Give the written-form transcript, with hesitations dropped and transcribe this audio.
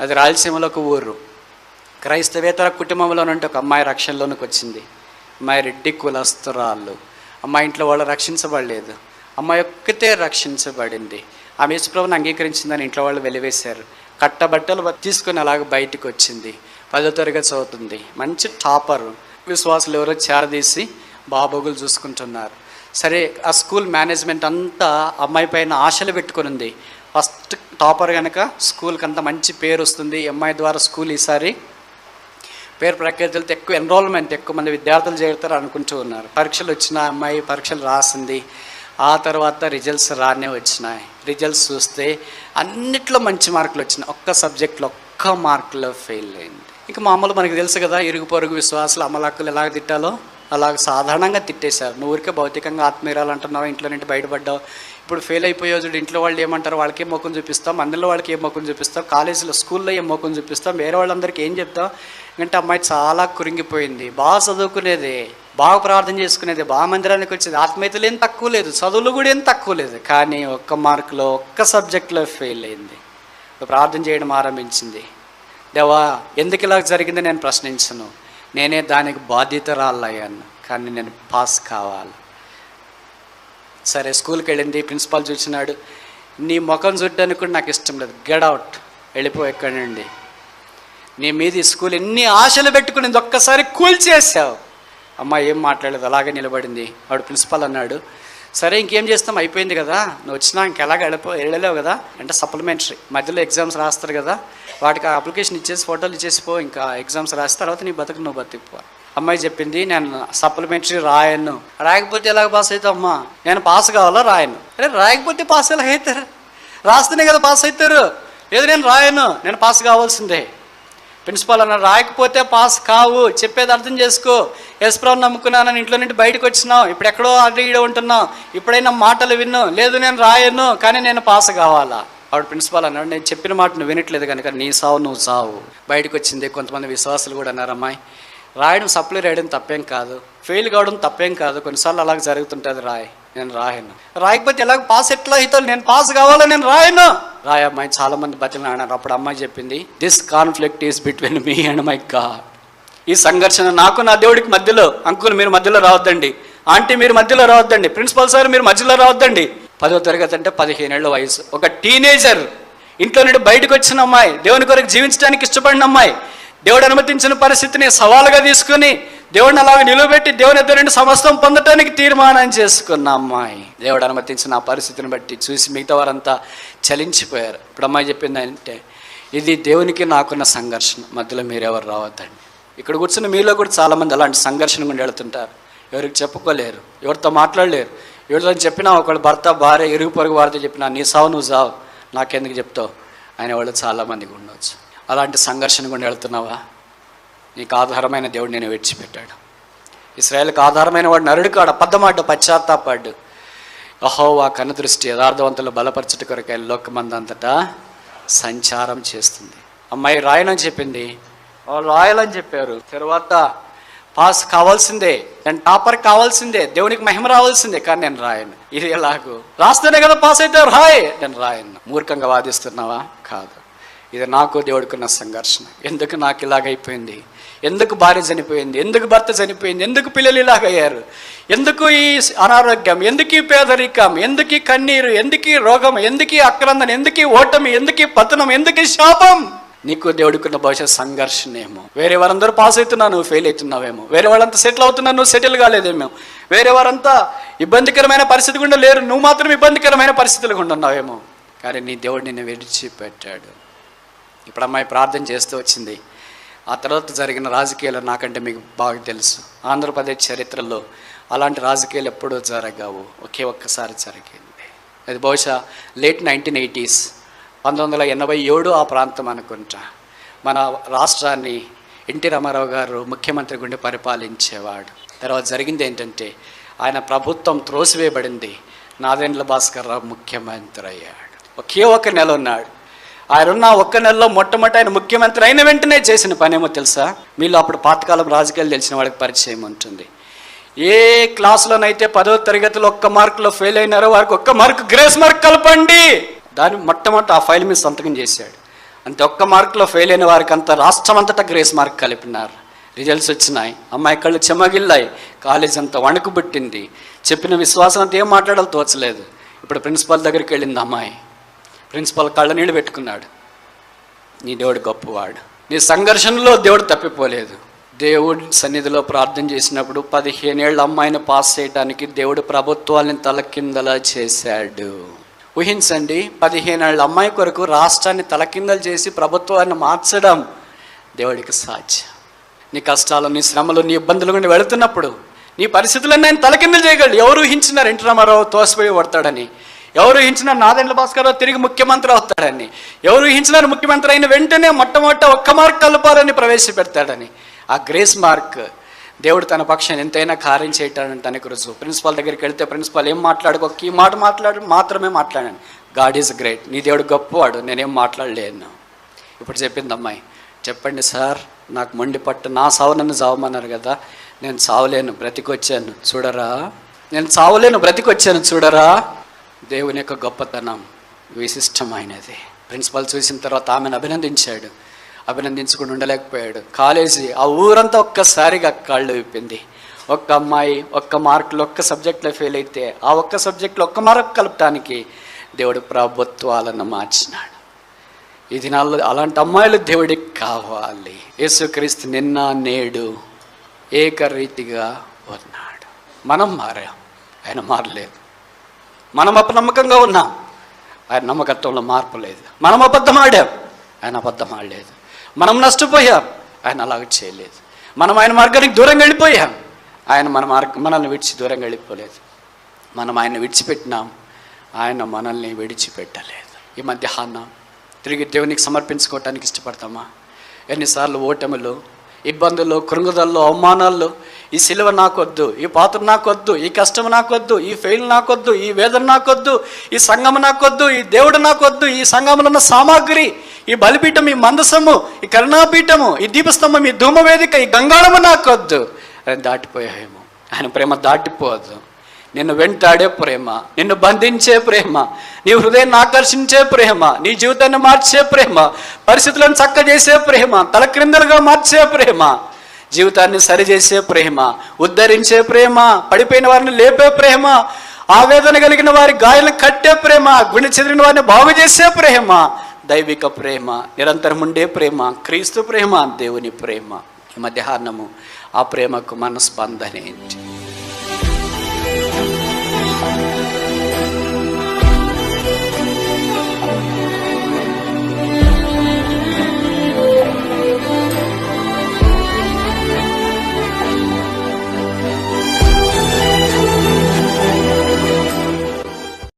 అది రాయలసీమలో ఒక ఊరు. క్రైస్తవేతర కుటుంబంలో నుండి ఒక అమ్మాయి రక్షణలోనికి వచ్చింది. అమ్మాయి రెడ్డి కులస్తురాళ్ళు. అమ్మాయి ఇంట్లో వాళ్ళు రక్షించబడలేదు. అమ్మాయి ఒక్కతే రక్షించబడింది. ఆమె యేసుప్రభువుని అంగీకరించిందని ఇంట్లో వాళ్ళు వెలివేశారు. కట్టబట్టలు తీసుకొని అలాగ బయటికి వచ్చింది. 10వ తరగతి చదువుతుంది. మంచి టాపర్. విశ్వాసులు ఎవరో చేరదీసి బాబోగులు చూసుకుంటున్నారు. సరే, ఆ స్కూల్ మేనేజ్మెంట్ అంతా అమ్మాయి పైన ఆశలు పెట్టుకుని ఉంది. ఫస్ట్ టాపర్ కనుక స్కూల్కి అంత మంచి పేరు వస్తుంది. అమ్మాయి ద్వారా స్కూల్ ఈసారి పేరు ప్రఖ్యాతులతో ఎక్కువ ఎన్రోల్మెంట్, ఎక్కువ మంది విద్యార్థులు చేరుతారు అనుకుంటూ ఉన్నారు. పరీక్షలు వచ్చిన అమ్మాయి పరీక్షలు రాసింది. ఆ తర్వాత రిజల్ట్స్ రానే వచ్చినాయి. రిజల్ట్స్ చూస్తే అన్నిట్లో మంచి మార్కులు వచ్చినాయి. ఒక్క సబ్జెక్ట్లో ఒక్క మార్కులో ఫెయిల్ అయింది. ఇక మామూలు మనకు తెలుసు కదా, ఇరుగు పొరుగు విశ్వాసాలు అమలాక్కులు ఎలాగ తిట్టాలో అలాగ సాధారణంగా తిట్టేశారు. నువ్వు ఊరికే భౌతికంగా ఆత్మీయురాలు అంటున్నావు, ఇంట్లో నుండి బయటపడ్డావు, ఇప్పుడు ఫెయిల్ అయిపోయావు చూడు, ఇంట్లో వాళ్ళు ఏమంటారు, వాళ్ళకి ఏం మొక్కను చూపిస్తాం, మందిలో వాళ్ళకి ఏం మొక్కను చూపిస్తాం, కాలేజీలో స్కూల్లో ఏం మొక్కను చూపిస్తాం, వేరే వాళ్ళందరికీ ఏం చెప్తాం. అంటే అమ్మాయి చాలా కురింగిపోయింది. బాగా చదువుకునేది, బాగా ప్రార్థన చేసుకునేది, బాగా మందిరానికి వచ్చేది, ఆత్మీయతలు ఏం తక్కువ లేదు, చదువులు కూడా ఏం తక్కువ లేదు. కానీ ఒక్క మార్కులో ఒక్క సబ్జెక్ట్లో ఫెయిల్ అయింది. ప్రార్థన చేయడం ఆరంభించింది. దేవా, ఎందుకు ఇలా జరిగింది నేను ప్రశ్నించను, నేనే దానికి బాధ్యతరాలయ్యాను, కానీ నేను పాస్ కావాలి. సరే, స్కూల్కి వెళ్ళింది. ప్రిన్సిపాల్ చూసినాడు. నీ ముఖం చూడడానికి కూడా నాకు ఇష్టం లేదు, గెట్ అవుట్, వెళ్ళిపో ఎక్కడి నుండి. నీ మీద ఈ స్కూల్ ఎన్ని ఆశలు పెట్టుకునేది ఒక్కసారి కూల్చేసావు. అమ్మాయి ఏం మాట్లాడలేదు, అలాగే నిలబడింది. వాడు ప్రిన్సిపాల్ అన్నాడు, సరే ఇంకేం చేస్తాం, అయిపోయింది కదా, నువ్వు వచ్చినా ఇంకెలాగ వెళ్ళలేవు కదా, అంటే సప్లిమెంటరీ మధ్యలో ఎగ్జామ్స్ రాస్తారు కదా, వాటికి అప్లికేషన్ ఇచ్చేసి ఫోటోలు ఇచ్చేసిపో, ఇంకా ఎగ్జామ్స్ రాసిన తర్వాత నీ బతుకు నువ్వు బతికిపో. అమ్మాయి చెప్పింది, నేను సప్లిమెంటరీ రాయను. రాయకపోతే ఎలాగ పాస్ అవుతావు అమ్మా, నేను పాస్ కావాలా, రాయను. అరే రాయకపోతే పాస్ ఎలా అవుతారు, రాస్తేనే కదా పాస్ అవుతారు. లేదు నేను రాయను, నేను పాస్ కావాల్సిందే. ప్రిన్సిపాల్ అన్నారు, రాయకపోతే పాస్ కావు, చెప్పేది అర్థం చేసుకో. యేసుప్రభువుని నమ్ముకున్నానని ఇంట్లో నుండి బయటకు వచ్చినావు, ఇప్పుడు ఎక్కడో అడిగి ఉంటున్నావు, ఇప్పుడైనా మాటలు విన్ను. లేదు నేను రాయను, కానీ నేను పాస్ కావాలా. ఆవిడ ప్రిన్సిపాల్ అన్నాడు, నేను చెప్పిన మాట నువ్వు వినట్లేదు కనుక నీ సావు నువ్వు సావు. బయటకు వచ్చింది. కొంతమంది విశ్వాసులు కూడా అన్నారు, అమ్మాయి రాయడం, సప్లై రాయడం తప్పేం కాదు, ఫెయిల్ కావడం తప్పేం కాదు, కొన్నిసార్లు అలాగ జరుగుతుంటుంది, రాయ్, నేను రాయను. రాయకపోతే ఎలాగ పాస్ ఎట్లా అవుతావు, నేను పాస్ కావాలా, నేను రాయను. రాయ అమ్మాయి. చాలా మంది బతిని అన్నారు. అప్పుడు అమ్మాయి చెప్పింది, this conflict is between me and my God. ఈ సంఘర్షణ నాకు నా దేవుడికి మధ్యలో. అంకుల్ మీరు మధ్యలో రావద్దండి, ఆంటీ మీరు మధ్యలో రావద్దండి, ప్రిన్సిపల్ సార్ మీరు మధ్యలో రావద్దండి. 10వ తరగతి అంటే 15 ఏళ్ల వయసు, ఒక టీనేజర్, ఇంట్లో నుండి బయటకు వచ్చిన అమ్మాయి, దేవుని కొరకు జీవించడానికి ఇష్టపడిన అమ్మాయి, దేవుడు అనుమతించిన పరిస్థితిని సవాలుగా తీసుకుని దేవుడిని అలాగ నిలబెట్టి దేవుని ఎదురు నుండి సమస్తం పొందటానికి తీర్మానం చేసుకున్న అమ్మాయి. దేవుడు అనుమతించిన ఆ పరిస్థితిని బట్టి చూసి మిగతా వారంతా చలించిపోయారు. ఇప్పుడు అమ్మాయి చెప్పింది అంటే, ఇది దేవునికి నాకున్న సంఘర్షణ, మధ్యలో మీరెవరు రావద్దండి. ఇక్కడ కూర్చున్న మీలో కూడా చాలామంది అలాంటి సంఘర్షణ గుండి వెళుతుంటారు. ఎవరికి చెప్పుకోలేరు, ఎవరితో మాట్లాడలేరు. ఎవరితో చెప్పినా, ఒకళ్ళు భర్త భార్య ఇరుగు పొరుగు వారితో చెప్పినా, నీ సావు నువ్వు సావు, నాకెందుకు చెప్తావు ఆయన వాళ్ళు చాలామందికి ఉండవచ్చు. అలాంటి సంఘర్షణ గుండి వెళుతున్నావా? నీకు ఆధారమైన దేవుడు నేను విడిచిపెట్టాడు. ఇశ్రాయేలుకు ఆధారమైన వాడు నరుడు కాడు, అబద్ధమాడు, పశ్చాత్తాపడ్డు. యెహోవా కనుదృష్టి యథార్థవంతులు బలపరచుట కొరకై లోకమందంతటా సంచారం చేస్తుంది. అమ్మాయి రాయనని చెప్పింది, వాళ్ళు రాయాలని చెప్పారు. తర్వాత పాస్ కావాల్సిందే, నేను టాపర్ కావాల్సిందే, దేవునికి మహిమ రావాల్సిందే, కానీ నేను రాయను. ఇది ఎలాగో, రాస్తేనే కదా పాస్ అయితే రాయ్, నేను రాయను. మూర్ఖంగా వాదిస్తున్నావా? కాదు. ఇది నాకు దేవుడికున్న సంఘర్షణ. ఎందుకు నాకు ఇలాగైపోయింది, ఎందుకు భార్య చనిపోయింది, ఎందుకు భర్త చనిపోయింది, ఎందుకు పిల్లలు ఇలాగయ్యారు, ఎందుకు ఈ అనారోగ్యం, ఎందుకు ఈ పేదరికం, ఎందుకు ఈ కన్నీరు, ఎందుకు ఈ రోగం, ఎందుకు ఈ ఆక్రందన, ఎందుకు ఈ ఓటమి, ఎందుకు ఈ పతనం, ఎందుకు ఈ శాపం? నీకు దేవుడికున్న భవిష్యత్ సంఘర్షణ ఏమో. వేరే వారందరూ పాస్ అవుతున్నా, నువ్వు ఫెయిల్ అవుతున్నావేమో. వేరే వాళ్ళంతా సెటిల్ అవుతున్నా, నువ్వు సెటిల్ కాలేదేమో. వేరే వారంతా ఇబ్బందికరమైన పరిస్థితి గుండా లేరు, నువ్వు మాత్రం ఇబ్బందికరమైన పరిస్థితులు గుండా ఉన్నావేమో. కానీ నీ దేవుడు నిన్ను విడిచిపెట్టాడు. ఇప్పుడు అమ్మాయి ప్రార్థన చేస్తూ వచ్చింది. ఆ తర్వాత జరిగిన రాజకీయాలు నాకంటే మీకు బాగా తెలుసు. ఆంధ్రప్రదేశ్ చరిత్రలో అలాంటి రాజకీయాలు ఎప్పుడూ జరగవు, ఒకే ఒక్కసారి జరిగింది. అది బహుశా లేట్ 1980s, 1987 ఆ ప్రాంతం అనుకుంటా. మన రాష్ట్రాన్ని ఎన్టీ రామారావు గారు ముఖ్యమంత్రి గుండి పరిపాలించేవాడు. తర్వాత జరిగింది ఏంటంటే, ఆయన ప్రభుత్వం త్రోసివేయబడింది. నాదెండ్ల భాస్కర్ రావు ముఖ్యమంత్రి అయ్యాడు. ఒకే ఒక నెల ఉన్నాడు. ఆయన ఉన్న ఒక్క నెలలో మొట్టమొదటి ఆయన ముఖ్యమంత్రి అయిన వెంటనే చేసిన పని ఏమో తెలుసా? మీలో అప్పుడు పాతకాలం రాజకీయాలు తెలిసిన వాళ్ళకి పరిచయం ఉంటుంది. ఏ క్లాసులోనైతే 10వ తరగతిలో ఒక్క మార్కులో ఫెయిల్ అయినారో వారికి ఒక్క మార్కు గ్రేస్ మార్క్ కలపండి. దాన్ని మొట్టమొదటి ఆ ఫైల్ మీద సంతకం చేశాడు. అంతే, ఒక్క మార్కులో ఫెయిల్ అయిన వారికి అంతా రాష్ట్రం అంతటా గ్రేస్ మార్క్ కలిపినారు. రిజల్ట్స్ వచ్చినాయి, అమ్మాయి కళ్ళు చెమ్మగిల్లాయి, కాలేజ్ అంతా వణుకు పుట్టింది, చెప్పిన విశ్వాసం అంతా ఏం మాట్లాడాలో తోచలేదు. ఇప్పుడు ప్రిన్సిపాల్ దగ్గరికి వెళ్ళింది అమ్మాయి. ప్రిన్సిపాల్ కళ్ళ నీళ్ళు పెట్టుకున్నాడు. నీ దేవుడు గొప్పవాడు, నీ సంఘర్షణలో దేవుడు తప్పిపోలేదు. దేవుడి సన్నిధిలో ప్రార్థన చేసినప్పుడు 15 ఏళ్ళ అమ్మాయిని పాస్ చేయడానికి దేవుడు ప్రభుత్వాన్ని తలకిందలా చేశాడు. ఊహించండి, 15 ఏళ్ళ అమ్మాయి కొరకు రాష్ట్రాన్ని తలకిందలు చేసి ప్రభుత్వాన్ని మార్చడం దేవుడికి సాధ్యం. నీ కష్టాలు, నీ శ్రమలు, నీ ఇబ్బందులు గుండా వెళుతున్నప్పుడు నీ పరిస్థితులన్నీ ఆయన తలకిందలు చేయగలడు. ఎవరు ఊహించినారు ఎన్టీ రామారావు తోసిపోయి పడతాడని? ఎవరు ఊహించినారు నాదెండ్ల భాస్కరరావు తిరిగి ముఖ్యమంత్రి అవుతాడని? ఎవరు ఊహించినారు ముఖ్యమంత్రి అయిన వెంటనే మొట్టమొదట ఒక్క మార్క్ కలపాలని ప్రవేశపెడతాడని? ఆ గ్రేస్ మార్క్ దేవుడు తన పక్షాన్ని ఎంతైనా కార్యం చేయటానికి తనకు రుజువు. ప్రిన్సిపాల్ దగ్గరికి వెళ్తే ప్రిన్సిపాల్ ఏం మాట్లాడుకో, ఈ మాట మాత్రమే మాట్లాడాను. గాడ్ ఈజ్ గ్రేట్, నీ దేవుడు గొప్పవాడు, నేనేం మాట్లాడలేను. ఇప్పుడు చెప్పింది అమ్మాయి, చెప్పండి సార్, నాకు మొండి పట్టు, నా సావు నన్ను చావమన్నారు కదా, నేను చావలేను, బ్రతికొచ్చాను చూడరా, నేను చావలేను, బ్రతికొచ్చాను చూడరా. దేవుని యొక్క గొప్పతనం విశిష్టమైనది. ప్రిన్సిపాల్ చూసిన తర్వాత ఆమెను అభినందించాడు. అభినందించుకుని ఉండలేకపోయాడు. కాలేజీ, ఆ ఊరంతా ఒక్కసారిగా కాళ్ళు విప్పింది. ఒక్క అమ్మాయి ఒక్క మార్కులు ఒక్క సబ్జెక్ట్లో ఫెయిల్ అయితే ఆ ఒక్క సబ్జెక్టులో ఒక్క మార్క్ కలపటానికి దేవుడు ప్రభుత్వాలను మార్చినాడు. ఈ దినాల్లో అలాంటి అమ్మాయిలు దేవుడికి కావాలి. యేసుక్రీస్తు నిన్న నేడు ఏకరీతిగా ఉన్నాడు. మనం మారాం, ఆయన మారలేదు. మనం అపనమ్మకంగా ఉన్నాం, ఆయన నమ్మకత్వంలో మార్పు లేదు. మనం అబద్ధం ఆడాం, ఆయన అబద్ధం ఆడలేదు. మనం నష్టపోయాం, ఆయన అలాగ చేయలేదు. మనం ఆయన మార్గానికి దూరంగా వెళ్ళిపోయాం, ఆయన మనల్ని విడిచి దూరంగా వెళ్ళిపోలేదు. మనం ఆయన విడిచిపెట్టినాం, ఆయన మనల్ని విడిచిపెట్టలేదు. ఈ మధ్యాహ్నం తిరిగి దేవునికి సమర్పించుకోవటానికి ఇష్టపడతామా? ఎన్నిసార్లు ఓటములు, ఇబ్బందులు, కృంగుదల్లో, అవమానాల్లో, ఈ సిలువ నాకొద్దు, ఈ పాత్ర నాకొద్దు, ఈ కష్టం నాకొద్దు, ఈ ఫెయిల్ నాకొద్దు, ఈ వేదన నాకొద్దు, ఈ సంఘం నాకొద్దు, ఈ దేవుడు నాకొద్దు, ఈ సంఘంలో ఉన్న సామాగ్రి, ఈ బలిపీఠం, ఈ మందసము, ఈ కరుణాపీఠము, ఈ దీపస్తంభం, ఈ ధూమవేదిక, ఈ గంగాళము నాకొద్దు. ఆయన దాటిపోయామేమో. ఆయన ప్రేమ దాటిపోదు. నిన్ను వెంటాడే ప్రేమ, నిన్ను బంధించే ప్రేమ, నీ హృదయాన్ని ఆకర్షించే ప్రేమ, నీ జీవితాన్ని మార్చే ప్రేమ, పరిస్థితులను చక్కజేసే ప్రేమ, తలక్రిందలుగా మార్చే ప్రేమ, జీవితాన్ని సరిచేసే ప్రేమ, ఉద్ధరించే ప్రేమ, పడిపోయిన వారిని లేపే ప్రేమ, ఆవేదన కలిగిన వారి గాయాలను కట్టే ప్రేమ, గుండె చెదిరిన వారిని బాగు చేసే ప్రేమ, దైవిక ప్రేమ, నిరంతరం ఉండే ప్రేమ, క్రీస్తు ప్రేమ, దేవుని ప్రేమ. ఈ మధ్యాహ్నము ఆ ప్రేమకు మన స్పందన ఏంటి?